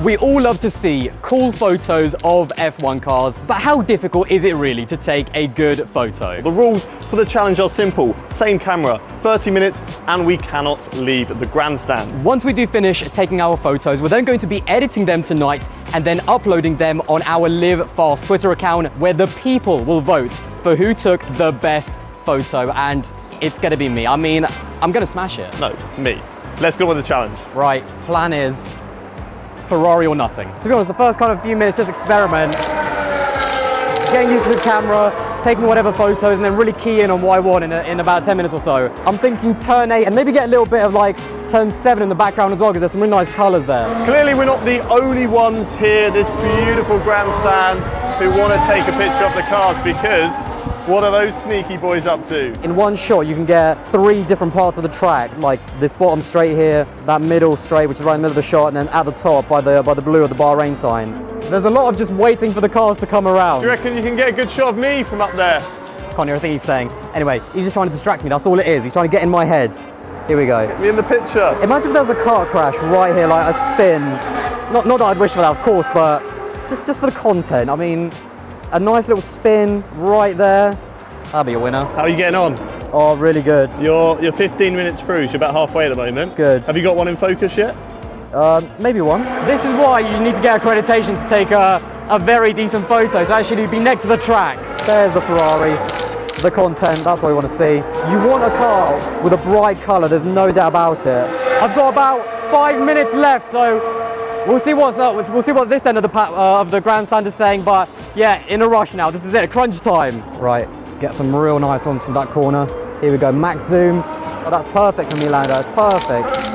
We all love to see cool photos of F1 cars, but how difficult is it really to take a good photo? The rules for the challenge are simple. Same camera, 30 minutes, and we cannot leave the grandstand. Once we do finish taking our photos, we're then going to be editing them tonight and then uploading them on our Live Fast Twitter account, where the people will vote for who took the best photo, and it's gonna be me. I mean, I'm gonna smash it. No, me. Let's go on with the challenge. Right, plan is Ferrari or nothing. To be honest, the first kind of few minutes, just experiment. Getting used to the camera, taking whatever photos, and then really key in on what I want in about 10 minutes or so. I'm thinking turn 8 and maybe get a little bit of like turn 7 in the background as well, because there's some really nice colors there. Clearly we're not the only ones here, this beautiful grandstand, who want to take a picture of the cars, because what are those sneaky boys up to? In one shot, you can get 3 different parts of the track, like this bottom straight here, that middle straight, which is right in the middle of the shot, and then at the top by the blue of the Bahrain sign. There's a lot of just waiting for the cars to come around. Do you reckon you can get a good shot of me from up there? Can't hear a thing he's saying. Anyway, he's just trying to distract me, that's all it is. He's trying to get in my head. Here we go. Get me in the picture. Imagine if there was a car crash right here, like a spin. Not that I'd wish for that, of course, but just for the content. I mean, a nice little spin right there. That'll be a winner. How are you getting on? Oh, really good. You're 15 minutes through, so you're about halfway at the moment. Good. Have you got one in focus yet? Maybe one. This is why you need to get accreditation to take a very decent photo, to actually be next to the track. There's the Ferrari, the content, that's what we want to see. You want a car with a bright color, there's no doubt about it. I've got about 5 minutes left, so we'll see what's up. We'll see what this end of the grandstand is saying, but yeah, in a rush now. This is it, crunch time. Right, let's get some real nice ones from that corner. Here we go, max zoom. Oh, that's perfect for me, Lando, that's perfect.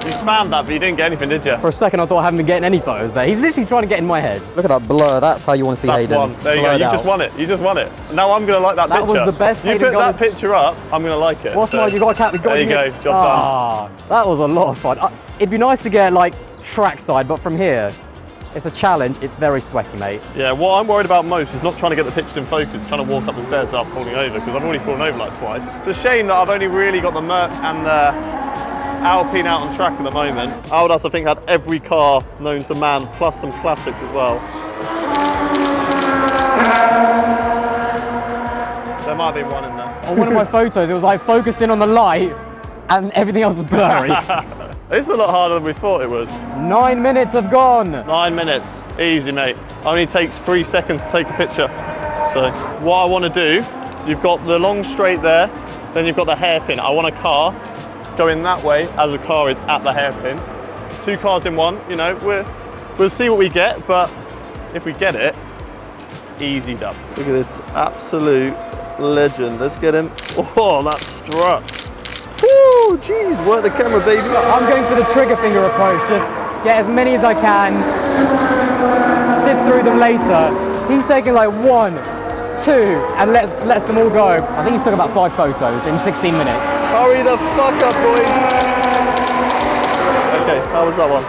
You spammed that, but you didn't get anything, did you? For a second, I thought I haven't been getting any photos there. He's literally trying to get in my head. Look at that blur. That's how you want to see Hayden. That's one. There you go. You just won it. You just won it. Now I'm going to like that picture. That was the best. You put that picture up, I'm going to like it. What's more, you got a cap. There you go. Job done. That was a lot of fun. It'd be nice to get like trackside, but from here, it's a challenge. It's very sweaty, mate. Yeah, what I'm worried about most is not trying to get the pictures in focus, trying to walk up the stairs without falling over, because I've already fallen over like twice. It's a shame that I've only really got the Merc and the Alpine out on track at the moment. Audas, I think, had every car known to man, plus some classics as well. There might be one in there. On one of my photos, it was like focused in on the light and everything else was blurry. It's a lot harder than we thought it was. 9 minutes have gone. 9 minutes, easy mate. Only takes 3 seconds to take a picture. So what I want to do, you've got the long straight there, then you've got the hairpin. I want a car going that way as the car is at the hairpin. 2 cars in one, you know, we'll see what we get, but if we get it, easy dub. Look at this absolute legend. Let's get him. Oh, that strut. Woo, jeez, work the camera, baby. I'm going for the trigger finger approach. Just get as many as I can, sift through them later. He's taking like 1, 2, and lets them all go. I think he's took about 5 photos in 16 minutes. Hurry the fuck up, boys. Okay, how was that one?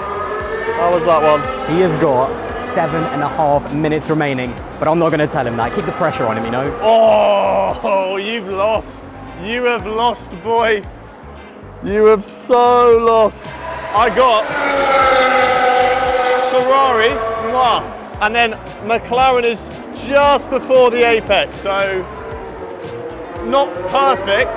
How was that one? He has got 7.5 minutes remaining, but I'm not going to tell him that. Keep the pressure on him, you know? Oh, you've lost. You have lost, boy. You have so lost. I got Ferrari, and then McLaren is just before the apex, so not perfect,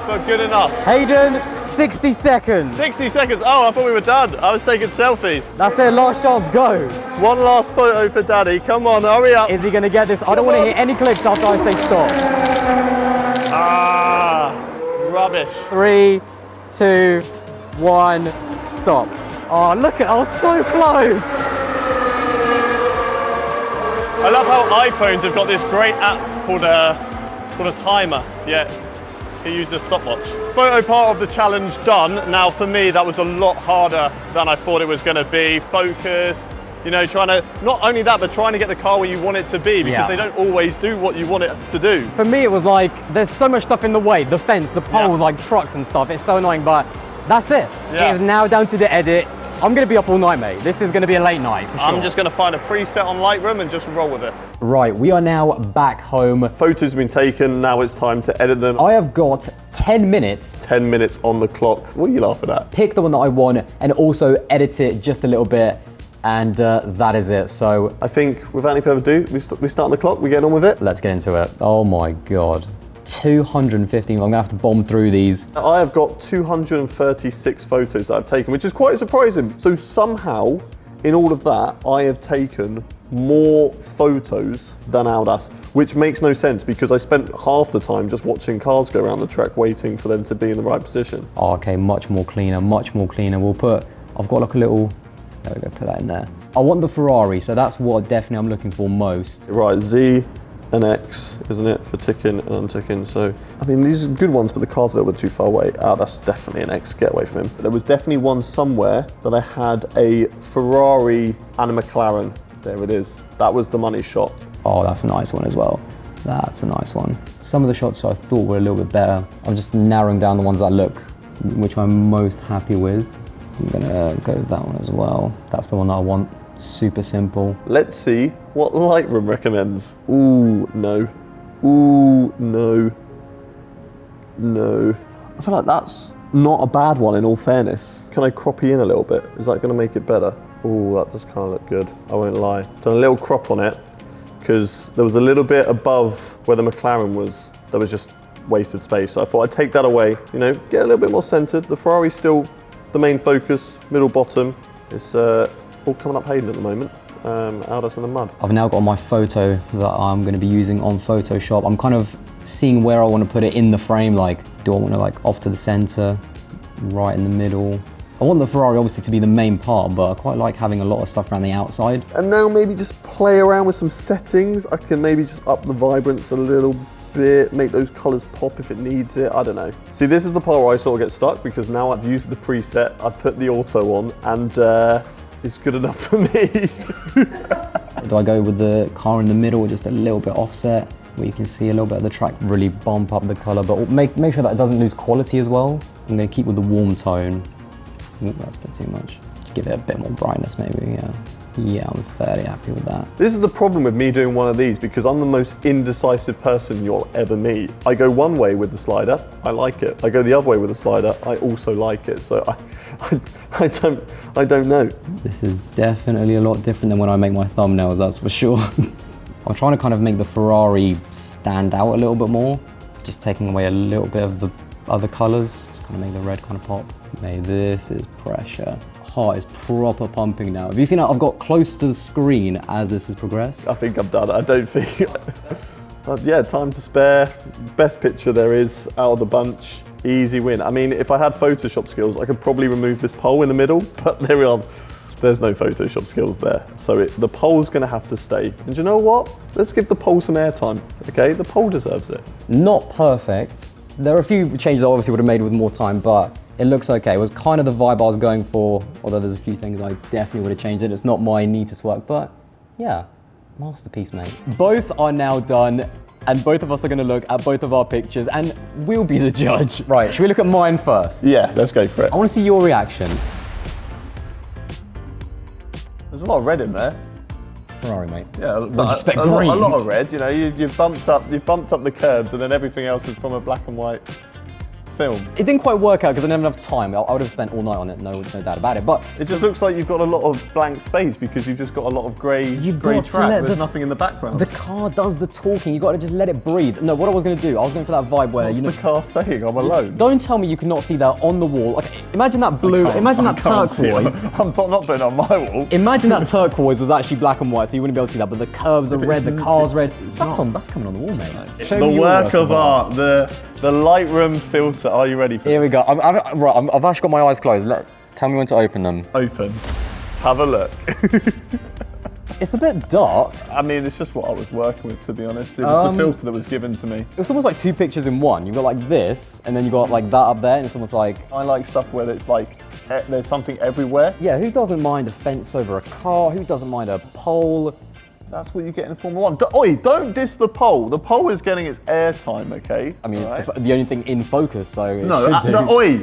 but good enough. Hayden, 60 seconds. 60 seconds. Oh, I thought we were done. I was taking selfies. That's it, last chance, go. One last photo for Daddy. Come on, hurry up. Is he going to get this? I don't want to hit any clicks after I say stop. Rubbish. 3, 2, 1, stop. Oh, look at, I was so close. I love how iPhones have got this great app called a timer. Yeah, you use a stopwatch. Photo part of the challenge done. Now for me, that was a lot harder than I thought it was going to be. Focus, you know, trying to, not only that, but trying to get the car where you want it to be, because they don't always do what you want it to do. For me, it was like, there's so much stuff in the way, the fence, the pole, like trucks and stuff. It's so annoying, but that's it. Yeah. It is now down to the edit. I'm going to be up all night, mate. This is going to be a late night, for sure. I'm just going to find a preset on Lightroom and just roll with it. Right, we are now back home. Photos have been taken, now it's time to edit them. I have got 10 minutes. 10 minutes on the clock. What are you laughing at? Pick the one that I want and also edit it just a little bit. And that is it. So I think without any further ado, we start on the clock, we get on with it. let's get into it. Oh my God. 215, I'm gonna have to bomb through these. I have got 236 photos that I've taken, which is quite surprising. So somehow, in all of that, I have taken more photos than Audace, which makes no sense because I spent half the time just watching cars go around the track waiting for them to be in the right position. Oh, okay, much more cleaner, much more cleaner. I've got like a little, there we go, put that in there. I want the Ferrari, so that's what definitely I'm looking for most. Right, Z and X, isn't it, for ticking and unticking. So, I mean, these are good ones, but the car's a little bit too far away. That's definitely an X, get away from him. There was definitely one somewhere that I had a Ferrari and a McLaren. There it is. That was the money shot. Oh, that's a nice one as well. That's a nice one. Some of the shots I thought were a little bit better. I'm just narrowing down the ones that look, which I'm most happy with. I'm gonna go with that one as well. That's the one that I want. Super simple. Let's see what Lightroom recommends. Ooh, no. Ooh, no. No. I feel like that's not a bad one in all fairness. Can I crop you in a little bit? Is that gonna make it better? Ooh, that does kind of look good. I won't lie. Done a little crop on it because there was a little bit above where the McLaren was. There was just wasted space. So I thought I'd take that away, you know, get a little bit more centered. The Ferrari's still the main focus, middle, bottom. It's all coming up Hayden at the moment. Audace in the mud. I've now got my photo that I'm going to be using on Photoshop. I'm kind of seeing where I want to put it in the frame. Like, do I want to like off to the center, right in the middle? I want the Ferrari obviously to be the main part, but I quite like having a lot of stuff around the outside. And now maybe just play around with some settings. I can maybe just up the vibrance a little bit, make those colors pop if it needs it, I don't know. See, this is the part where I sort of get stuck because now I've used the preset, I've put the auto on, and it's good enough for me. Do I go with the car in the middle or just a little bit offset where you can see a little bit of the track, really bump up the color, but make sure that it doesn't lose quality as well. I'm gonna keep with the warm tone. Ooh, that's a bit too much. Just give it a bit more brightness maybe, yeah. Yeah, I'm fairly happy with that. This is the problem with me doing one of these because I'm the most indecisive person you'll ever meet. I go one way with the slider, I like it. I go the other way with the slider, I also like it. So I don't know. This is definitely a lot different than when I make my thumbnails, that's for sure. I'm trying to kind of make the Ferrari stand out a little bit more, just taking away a little bit of the other colors, just kind of make the red kind of pop. Mate, this is pressure. Heart is proper pumping now. Have you seen how I've got close to the screen as this has progressed? I think I'm done. I don't think. Yeah, time to spare. Best picture there is out of the bunch. Easy win. I mean, if I had Photoshop skills, I could probably remove this pole in the middle, but there we are. There's no Photoshop skills there. So the pole's gonna have to stay. And you know what? Let's give the pole some airtime, okay? The pole deserves it. Not perfect. There are a few changes I obviously would have made with more time, but it looks okay. It was kind of the vibe I was going for, although there's a few things I definitely would have changed. It's not my neatest work, but yeah, masterpiece, mate. Both are now done, and both of us are gonna look at both of our pictures, and we'll be the judge. Right, should we look at mine first? Yeah, let's go for it. I wanna see your reaction. There's a lot of red in there. Ferrari, mate. Yeah, What'd you expect, a green? lot of red. You know, you've bumped up the curbs, and then everything else is from a black and white film. It didn't quite work out because I didn't have enough time. I would have spent all night on it, no doubt about it. But it just looks like you've got a lot of blank space because you've just got a lot of grey track. There's nothing in the background. The car does the talking. You got to just let it breathe. No, what I was going to do, I was going for that vibe where What's the car saying? I'm alone. Don't tell me you cannot see that on the wall. Okay, imagine that blue. Imagine that turquoise. I'm not putting it on my wall. Imagine that turquoise was actually black and white, so you wouldn't be able to see that. But the curbs are red, the car's red. That's coming on the wall, mate. Show The me your work of art. The Lightroom filter. Are you ready for Here we go. I've actually got my eyes closed. Tell me when to open them. Open. Have a look. It's a bit dark. I mean, it's just what I was working with, to be honest. It was the filter that was given to me. It's almost like two pictures in one. You've got like this, and then you've got like that up there, and it's almost like... I like stuff where it's like, there's something everywhere. Yeah, who doesn't mind a fence over a car? Who doesn't mind a pole? That's what you get in Formula 1. Oi, don't diss the pole. The pole is getting its airtime, okay? I mean, right? it's the only thing in focus, so it no, should do. Oi,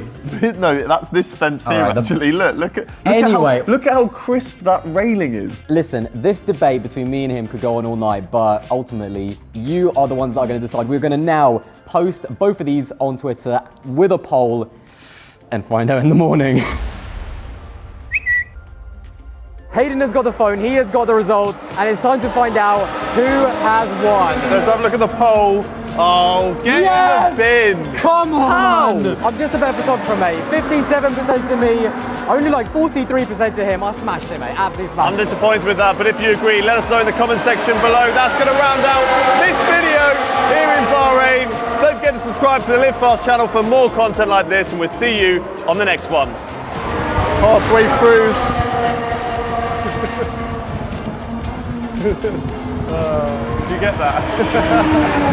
no, that's this fence here, right, actually. Look at how crisp that railing is. Listen, this debate between me and him could go on all night, but ultimately, you are the ones that are going to decide. We're going to now post both of these on Twitter with a poll and find out in the morning. Hayden has got the phone, he has got the results, and it's time to find out who has won. Let's have a look at the poll. Oh, get Yes! in the bin. Come on! How? I'm just a better photographer, mate. 57% to me, only like 43% to him. I smashed it, mate. Absolutely smashed I'm it. disappointed with that, but if you agree, let us know in the comment section below. That's going to round out this video here in Bahrain. Don't forget to subscribe to the Live Fast channel for more content like this, and we'll see you on the next one. Halfway through. Did you get that?